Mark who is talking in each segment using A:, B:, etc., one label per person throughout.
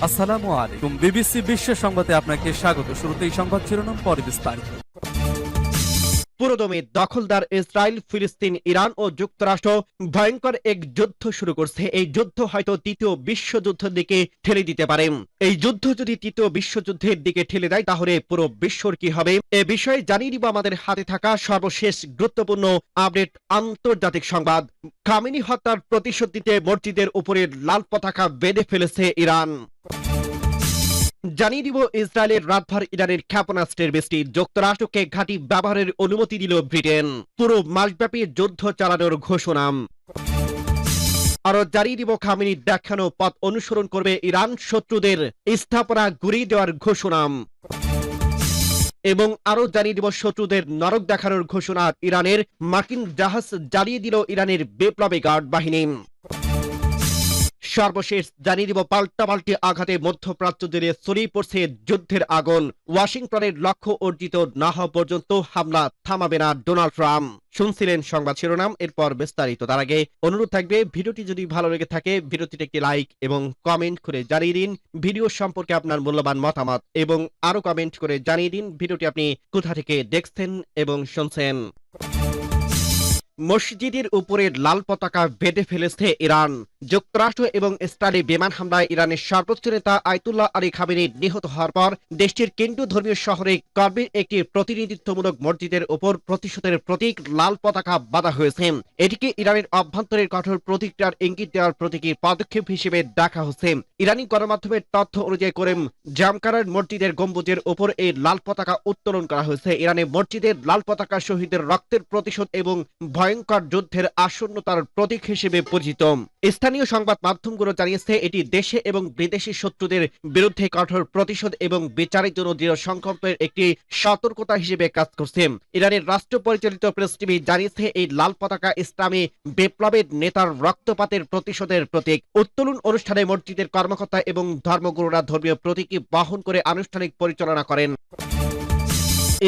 A: আসসালামু আলাইকুম। বিবিসি বিশ্ব সংবাদে আপনাকে স্বাগত। শুরুতেই সংবাদ শিরোনাম, পরে বিস্তারিত।
B: পুরোদমে দখলদার ইসরায়েল, ফিলিস্তিন, ইরান ও যুক্তরাষ্ট্র ভয়ঙ্কর এক যুদ্ধ শুরু করছে। এই যুদ্ধ হয়তো তৃতীয় বিশ্বযুদ্ধের দিকে ঠেলে দিতে পারে। এই যুদ্ধ যদি তৃতীয় বিশ্বযুদ্ধের দিকে ঠেলে দেয়, তাহলে পুরো বিশ্বর কি হবে এ বিষয়ে জানিয়ে দিব আমাদের হাতে থাকা সর্বশেষ গুরুত্বপূর্ণ আপডেট আন্তর্জাতিক সংবাদ। খামেনি হত্যার প্রতিশোধ দিতে মসজিদের উপরে লাল পতাকা বেঁধে ফেলেছে ইরান। জানিয়ে দিব ইসরায়েলের রাতভর ইরানের ক্ষেপণাস্ত্রের বৃষ্টি। যুক্তরাষ্ট্রকে ঘাঁটি ব্যবহারের অনুমতি দিল ব্রিটেন। পুরো মাসব্যাপী যুদ্ধ চালানোর ঘোষণা। আরো জানিয়ে দিব খামেনি দেখানো পথ অনুসরণ করবে ইরান, শত্রুদের স্থাপনা গুঁড়িয়ে দেওয়ার ঘোষণা। এবং আরো জানিয়ে দিব শত্রুদের নরক দেখানোর ঘোষণা। ইরানের মার্কিন জাহাজ জ্বালিয়ে দিল ইরানের বিপ্লবী গার্ড বাহিনী। সর্বশেষ জানিয়ে দিব পাল্টাপাল্টি আঘাতে মধ্যপ্রাচ্য জুড়ে ছড়িয়ে পড়ছে যুদ্ধের আগুন। ওয়াশিংটনের লক্ষ্য অর্জিত না হওয়া পর্যন্ত হামলা থামাবে না ডোনাল্ড ট্রাম্প। শুনছিলেন সংবাদ শিরোনাম, এরপর বিস্তারিত। তার আগে অনুরোধ থাকবে, ভিডিওটি যদি ভালো লেগে থাকে ভিডিওটিতে একটি লাইক এবং কমেন্ট করে জানিয়ে দিন ভিডিও সম্পর্কে আপনার মূল্যবান মতামত, এবং আরো কমেন্ট করে জানিয়ে দিন ভিডিওটি আপনি কোথা থেকে দেখছেন এবং শুনছেন। মসজিদের উপরে লাল পতাকা বেঁধে ফেলেছে ইরান। যুক্তরাষ্ট্র এবং ইসরায়েলি বিমান হামলায় ইরানের সর্বোচ্চ নেতা আয়াতুল্লাহ আলী খামেনি নিহত হওয়ার পর দেশটির কেন্দ্রীয় ধর্মীয় শহরে কর্বের একটি প্রতিনিধিত্বমূলক মসজিদের উপর প্রতিশোধের প্রতীক লাল পতাকা বাঁধা হয়েছে। এটিকে ইরানের অভ্যন্তরের কঠোর প্রতিক্রিয়ার ইঙ্গিত দেওয়ার প্রতীকী পদক্ষেপ হিসেবে দেখা হচ্ছে। ইরানি গণমাধ্যমের তথ্য অনুযায়ী করেম জামকারার মসজিদের গম্বুজের উপর এই লাল পতাকা উত্তোলন করা হয়েছে। ইরানে মসজিদের লাল পতাকা শহীদের রক্তের প্রতিশোধ এবং ভয়ঙ্কর যুদ্ধের আসন্নতার প্রতীক হিসেবে পরিচিত। স্থানীয় সংবাদ মাধ্যমগুলো জানিয়েছে এটি দেশে এবং বিদেশি শত্রুদের বিরুদ্ধে কঠোর প্রতিশোধ এবং বিচারের জন্য দৃঢ় সংকল্পের একটি সতর্কতা হিসেবে কাজ করছে। ইরানের রাষ্ট্র পরিচালিত প্রেস টিভি জানিয়েছে এই লাল পতাকা ইসলামী বিপ্লবের নেতার রক্তপাতের প্রতিশোধের প্রতীক। উত্তোলন অনুষ্ঠানে মসজিদের কর্মকর্তা এবং ধর্মগুরুরা ধর্মীয় প্রতীকী বহন করে আনুষ্ঠানিক পরিচালনা করেন।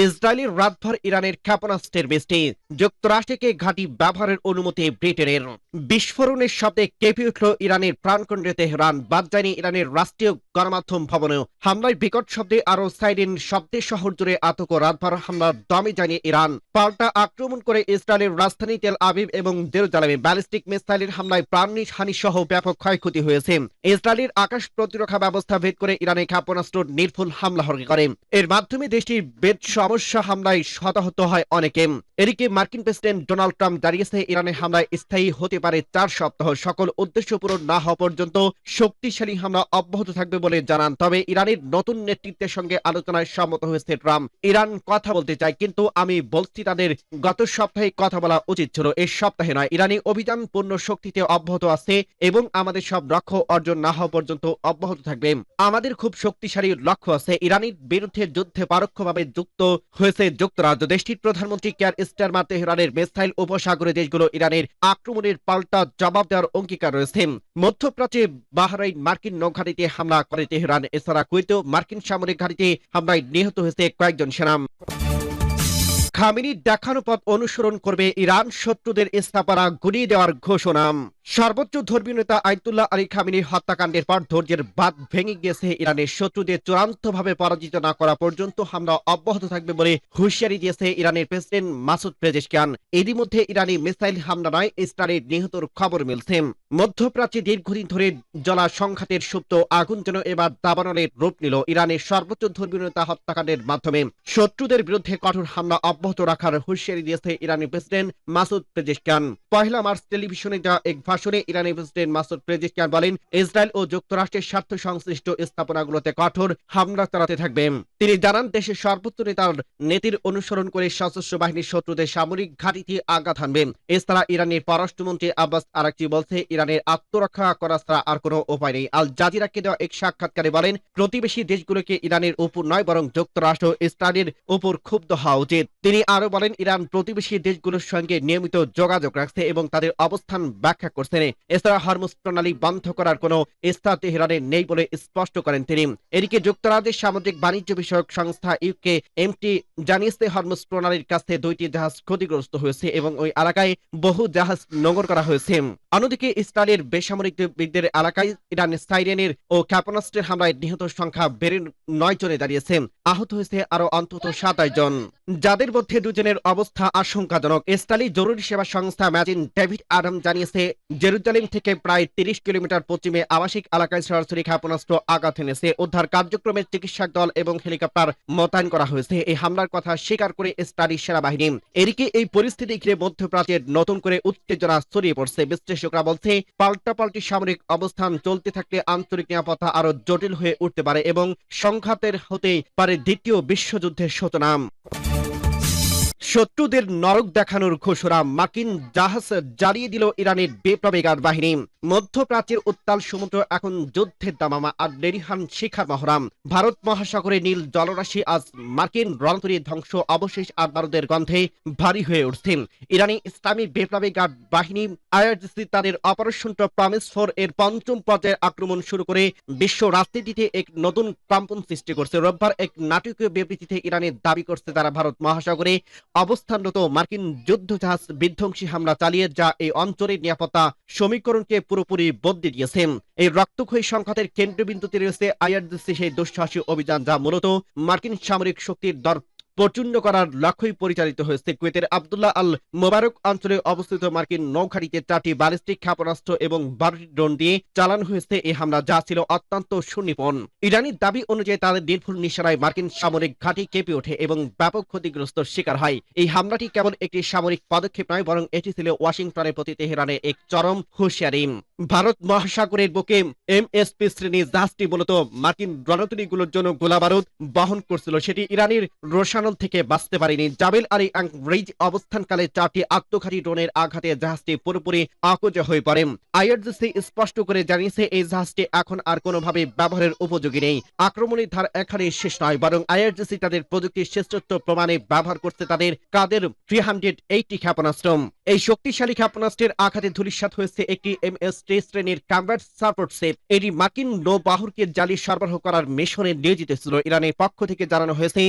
B: ইসরায়েলের রাতভর ইরানের ক্ষেপণাস্ত্রের বৃষ্টি। যুক্তরাষ্ট্রকে ঘাঁটি ব্যবহারের অনুমতি ব্রিটেনের। বিস্ফোরণের শব্দে কেঁপে উঠল ইরানের প্রাণকেন্দ্র তেহরান। বাদ যায়নি ইরানের রাষ্ট্রীয় গণমাধ্যম ভবনেও। হামলায় বিকট শব্দে আরো সাইরেন শব্দে শহর জুড়ে আতঙ্ক। রাতভর হামলার দমে জানিয়ে ইরান পাল্টা আক্রমণ করে ইসরায়েলের রাজধানী তেল আবিব এবং জেরুজালেমে ব্যালিস্টিক মিসাইলের হামলায় প্রাণহানি সহ ব্যাপক ক্ষয়ক্ষতি হয়েছে। ইসরায়েলের আকাশ প্রতিরক্ষা ব্যবস্থা ভেদ করে ইরানের ক্ষেপণাস্ত্র নির্ভুল হামলা করে। এর মাধ্যমে দেশটির বেদ সমস্যা হামলায় হতাহত হয় অনেকে। এদিকে মার্কিন প্রেসিডেন্ট ডোনাল্ড ট্রাম্প জানিয়েছে ইরানের হামলায় স্থায়ী হতে পারে 4 সপ্তাহ। সকল উদ্দেশ্য পূরণ না হওয়া পর্যন্ত শক্তিশালী হামলা অব্যাহত থাকবে বলে জানান। তবে ইরানের নতুন নেতৃত্বের সঙ্গে আলোচনায় সম্মত হয়েছে ট্রাম্প। ইরান কথা বলতে চায়, কিন্তু আমি বলছি তাদের গত সপ্তাহে কথা বলা উচিত ছিল, এই সপ্তাহে নয়। ইরানি অভিযান পূর্ণ শক্তিতে অব্যাহত আছে এবং আমাদের সব লক্ষ্য অর্জন না হওয়া পর্যন্ত অব্যাহত থাকবে। আমাদের খুব শক্তিশালী লক্ষ্য আছে। ইরানের বিরুদ্ধে যুদ্ধে পরোক্ষভাবে যুক্ত হয়েছে যুক্তরাজ্য। দেশটির প্রধানমন্ত্রী কেয়ার স্টারমার তেহরানের মিসাইল উপসাগরে দেশগুলো ইরানের আক্রমণের পাল্টা জবাব দেওয়ার অঙ্গীকার রয়েছে। মধ্যপ্রাচ্যে বাহরাইন মার্কিন নৌঘাঁটিতে হামলা করে তেহরান। এছাড়া কুয়েতেও মার্কিন সামরিক ঘাঁটিতে হামলায় নিহত হয়েছে কয়েকজন সেনা। খামেনি দেখানো পথ অনুসরণ করবে ইরান, শত্রুদের স্থাপনা গুঁড়িয়ে দেওয়ার ঘোষণা। সর্বোচ্চ ধর্মীয় নেতা আয়াতুল্লাহ আলী খামেনি হত্যাকাণ্ডের পর ধৈর্যের বাঁধ ভেঙে গিয়েছে ইরানের। শত্রুদের চূড়ান্তভাবে পরাজিত না করা পর্যন্ত হামলা অব্যাহত থাকবে বলে হুঁশিয়ারি দিয়েছে ইরানের প্রেসিডেন্ট মাসুদ পেজেশকিয়ান। এরই মধ্যে ইরানি মিসাইল হামলা নয়, ইসরায়েলের নিহতর খবর মিলছে। মধ্যপ্রাচ্যে দীর্ঘদিন ধরে জ্বলা সংঘাতের সুপ্ত আগুন যেন এবার দাবানলের রূপ নিল। ইরানের সর্বোচ্চ ধর্মীয় নেতা হত্যাকাণ্ডের মাধ্যমে শত্রুদের বিরুদ্ধে কঠোর হামলা অব্যাহত রাখার হুঁশিয়ারি দিয়েছে ইরানি প্রেসিডেন্ট মাসুদ পেজেশকিয়ান। 1 মার্চ টেলিভিশনে দেওয়া এক ভাষণে ইরানি প্রেসিডেন্ট মাসুদ পেজেশকিয়ান বলেন, ইসরায়েল ও যুক্তরাষ্ট্রের স্বার্থ সংশ্লিষ্ট স্থাপনাগুলোতে কঠোর হামলা চালাতে থাকবে। তিনি জানান, দেশের সর্বোচ্চ নেতার নীতির অনুসরণ করে সশস্ত্র বাহিনীর শত্রুদের সামরিক ঘাঁটিতে আঘাত হানবে। এছাড়া ইরানের পররাষ্ট্রমন্ত্রী আব্বাস আরাকচি বলছে, ইরানের আত্মরক্ষা করা ছাড়া আর কোনো উপায় নেই। আল জাজিরাকে দেওয়া এক সাক্ষাৎকারে বলেন, প্রতিবেশী দেশগুলোকে ইরানের উপর নয় বরং যুক্তরাষ্ট্র ইসরায়েলের উপর ক্ষুব্ধ হওয়া উচিত। তিনি আরো বলেন, ইরান প্রতিবেশী দেশগুলোর সঙ্গে নিয়মিত যোগাযোগ রাখছে এবং তাদের অবস্থান ব্যাখ্যা করছে। করছেন। এছাড়া হরমুজ প্রণালী বন্ধ করার কোনো ইচ্ছা তেহরানের নেই বলে স্পষ্ট করেন তিনি। এদিকে যুক্তরাজ্যের সামুদ্রিক বাণিজ্য বিষয়ক সংস্থা ইউকে এমটি জানিয়েছে হরমুজ প্রণালীর কাছে 2টি জাহাজ ক্ষতিগ্রস্ত হয়েছে এবং ওই এলাকায় বহু জাহাজ নোঙর করা হয়েছে। অন্যদিকে ইসরায়েলের বেসামরিক বিদ্যের এলাকায় ইরানের সাইরেনের ও ক্ষেপণাস্ত্রের হামলায় নিহত সংখ্যা বেড়ে 9 জনে দাঁড়িয়েছে। আহত হয়েছে আরো অন্তত 27 জন, যাদের মধ্যে 2 জনের অবস্থা আশঙ্কাজনক। ইসরায়েলি জরুরি সেবা সংস্থা ম্যাজিন ডেভিড আডাম জানিয়েছে জেরুজালেম থেকে প্রায় 30 কিলোমিটার পশ্চিমে আবাসিক এলাকায় সরাসরি ক্ষেপণাস্ত্র আঘাত এনেছে। উদ্ধার কার্যক্রমের চিকিৎসক দল এবং হেলিকপ্টার মোতায়েন করা হয়েছে। এই হামলার কথা স্বীকার করে ইসরায়েলি সেনাবাহিনী। এদিকে এই পরিস্থিতি ঘিরে মধ্যপ্রাচ্যের নতুন করে উত্তেজনা ছড়িয়ে পড়ছে। বিশ্লেষকরা বলছে পাল্টাপাল্টি সামরিক অবস্থান চলতে থাকলে আঞ্চলিক নিরাপত্তা আরো জটিল হয়ে উঠতে পারে এবং সংঘাতের হতে পারে দ্বিতীয় বিশ্বযুদ্ধের সূচনা। শত্রুদের নরক দেখানোর ঘোষণা, মার্কিন জাহাজ জ্বালিয়ে দিল ইরানের বিপ্লবীকার বাহিনী। মধ্যপ্রাচ্যের উত্তাল সমুদ্র এখন যুদ্ধের দামামা আর লেরিহান শিখার মহড়া। ভারত মহাসাগরে নীল জলরাশি আজ মার্কিন রণতরীর ধ্বংস অবশেষ আর বারুদের গন্ধে ভারী হয়ে উঠছে। ইরানি ইসলামী বিপ্লবী গার্ড বাহিনী আইআরজিসি তাদের অপারেশন প্রমিস 4 এর 5ম পর্যায়ের আক্রমণ শুরু করে বিশ্ব রাজনীতিতে এক নতুন কম্পন সৃষ্টি করছে। রোববার এক নাটকীয় বিবৃতিতে ইরানের দাবি করছে তারা ভারত মহাসাগরে অবস্থানরত মার্কিন যুদ্ধজাহাজ বিধ্বংসী হামলা চালিয়ে যা এই অঞ্চলের নিরাপত্তা সমীকরণকে পুরোপুরি বদলে দিয়েছে। এই রক্তক্ষয়ী সংঘাতের কেন্দ্রবিন্দুতে রয়েছে আইআরজিসি সেই দুঃসাহসী অভিযান যা মূলত মার্কিন সামরিক শক্তির দর প্রচন্ড করার লক্ষ্যই পরিচালিত হয়েছে। কুয়েতের আব্দুল্লাহ আল মোবারক অঞ্চলে অবস্থিত মার্কিন নৌঘাঁটিতে 4টি ব্যালিস্টিক ক্ষেপণাস্ত্র এবং 12টি ড্রোন দিয়ে চালানো হয়েছে এই হামলা, যা ছিল অত্যন্ত সুনিপুণ। ইরানের দাবি অনুযায়ী তাদের নির্ভুল নিশানায় মার্কিন সামরিক ঘাঁটি কেঁপে ওঠে এবং ব্যাপক ক্ষতিগ্রস্ত শিকার হয়। এই হামলাটি কেবল একটি সামরিক পদক্ষেপ নয়, বরং এটি ছিল ওয়াশিংটনের প্রতি তেহরানের এক চরম হুঁশিয়ারি। ভারত মহাসাগরের বুকে এমএসপি শ্রেণী জাহাজটি মূলত মার্কিন রণতরীগুলোর জন্য গোলাবারুদ বহন করছিল। সেটি ইরানের রোশান থেকে বাঁচতে পারেনি। জাবেল আলী রিজ অবস্থানকালে 4টি আত্মঘাতী ড্রোনের আঘাতে জাহাজটি পুরোপুরি অকেজো হয়ে পড়ে। আইআরজিসি স্পষ্ট করে জানিয়েছে এই জাহাজটি এখন আর কোনোভাবে ব্যবহারের উপযোগী নেই। আক্রমণের ধার এখানে শেষ নয়, বরং আইআরজিসি তাদের প্রযুক্তির শ্রেষ্ঠত্ব প্রমাণে ব্যবহার করছে তাদের কাদের 380 ক্ষেপণাস্ত্র। এই শক্তিশালী ক্ষেপণাস্ত্রের আঘাতে ধূলিসাৎ হয়েছে একটি এমএস-3 শ্রেণীর কমব্যাট সাপোর্ট শিপ। এটি মার্কিন নৌবাহরকে জ্বালিয়ে সরবরাহ করার মিশনে নিয়োজিত ছিল। ইরানের পক্ষ থেকে জানানো হয়েছে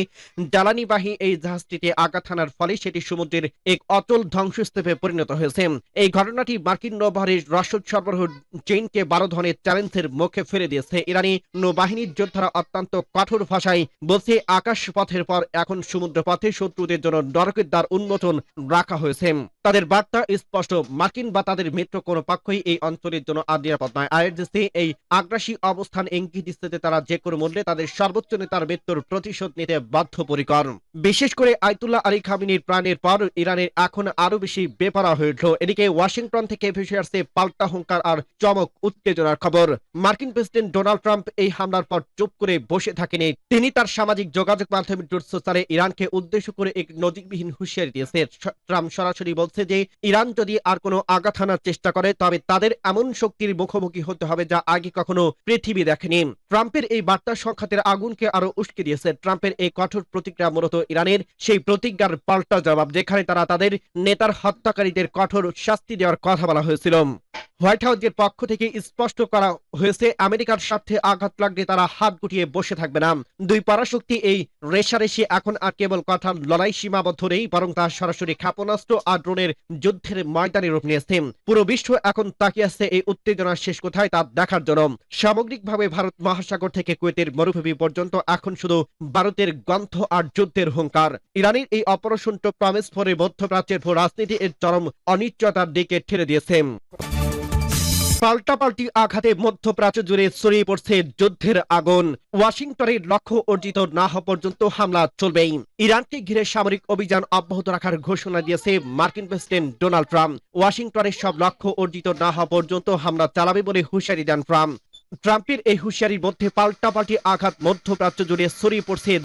B: জ্বালানি বাহী এই জাহাজটিতে আঘাত হানার ফলে সেটি সমুদ্রের এক অচল ধ্বংসস্তূপে পরিণত হয়েছে। এই ঘটনাটি মার্কিন নৌবাহিনীর রসদ সরবরাহ চেইনকে 12 ধরনের চ্যালেঞ্জের মুখে ফেলে দিয়েছে। ইরানি নৌবাহিনীর যোদ্ধারা অত্যন্ত কঠোর ভাষায় বলছে আকাশ পথের পর এখন সমুদ্র পথে শত্রুদের জন্য নরকের দ্বার উন্মোচন রাখা হয়েছে। তাদের বার্তা স্পষ্ট, মার্কিন বা তাদের মিত্র কোনো পক্ষই এই অঞ্চলের জন্য আর নিরাপদ নয়। আইআরজিসি এই আগ্রাসী অবস্থান ইঙ্গিত দিচ্ছে যে তারা যে কোনো মূল্যে তাদের সর্বোচ্চ নেতার মৃত্যুর প্রতিশোধ নিতে বদ্ধপরিকর। বিশেষ করে আয়াতুল্লাহ আলী খামেনির প্রাণের পর ইরানের এখন আরো বেশি বেপরোয়া হয়ে উঠল। এদিকে ওয়াশিংটন থেকে ভেসে আসছে পাল্টা হুঙ্কার আর চমক উত্তেজনার খবর। মার্কিন প্রেসিডেন্ট ডোনাল্ড ট্রাম্প এই হামলার পর চুপ করে বসে থাকেনি। তিনি তার সামাজিক যোগাযোগ মাধ্যমে ট্রুথ সোশ্যালে ইরানকে উদ্দেশ্য করে এক নজিরবিহীন হুঁশিয়ারি দিয়েছে। ট্রাম্প সরাসরি বলছে যে ইরান যদি আর কোনো আঘাত হানার চেষ্টা করে তবে তাদের এমন শক্তির মুখোমুখি হতে হবে যা আগে কখনো পৃথিবী দেখেনি। ট্রাম্পের এই বার্তা সংঘাতের আগুনকে আরো উস্কে দিয়েছে। ট্রাম্পের এই কঠোর প্রতিক্রিয়া মূলত ইরানের সেই প্রতিজ্ঞার পাল্টা জবাব, যেখানে তারা তাদের নেতার হত্যাকারীদের কঠোর শাস্তি দেওয়ার কথা বলা হয়েছিল। হোয়াইট হাউসের পক্ষ থেকে স্পষ্ট করা হয়েছে আমেরিকার স্বার্থে আঘাত লাগলে তারা হাত গুটিয়ে বসে থাকবে না। দুই পরাশক্তি এই রেশারেশি এখন আর কেবল কথার লড়াই সীমাবদ্ধ নেই, বরং তা সরাসরি ক্ষেপণাস্ত্র আর ড্রোনের যুদ্ধের ময়দানে রূপ নিয়েছে। পুরো বিশ্ব এখন তাকিয়ে আছে এই উত্তেজনার শেষ কোথায় তা দেখার জন্য। সামগ্রিকভাবে ভারত মহাসাগর থেকে কুয়েতের মরুভূমি পর্যন্ত এখন শুধু ভারতের গন্ধ আর যুদ্ধের হুঙ্কার। ইরানের এই অপারেশন প্রমিস 4 মধ্যপ্রাচ্যের রাজনীতি এর চরম অনিশ্চয়তার দিকে ঠেলে দিয়েছে। পাল্টাপাল্টি আঘাতে মধ্যপ্রাচ্য জুড়ে ছড়িয়ে পড়ছে যুদ্ধের আগুন। ওয়াশিংটনের লক্ষ্য অর্জিত না হওয়া পর্যন্ত হামলা চলবেই। ইরানকে ঘিরে সামরিক অভিযান অব্যাহত রাখার ঘোষণা দিয়েছে মার্কিন প্রেসিডেন্ট ডোনাল্ড ট্রাম্প। ওয়াশিংটনের সব লক্ষ্য অর্জিত না হওয়া পর্যন্ত হামলা চালাবে বলে হুঁশিয়ারি দেন ট্রাম্প। ট্রাম্পের এই হুঁশিয়ারির মধ্যে পাল্টাপাল্টি আঘাত মধ্যপ্রাচ্য জুড়ে ছড়িয়ে পড়ছে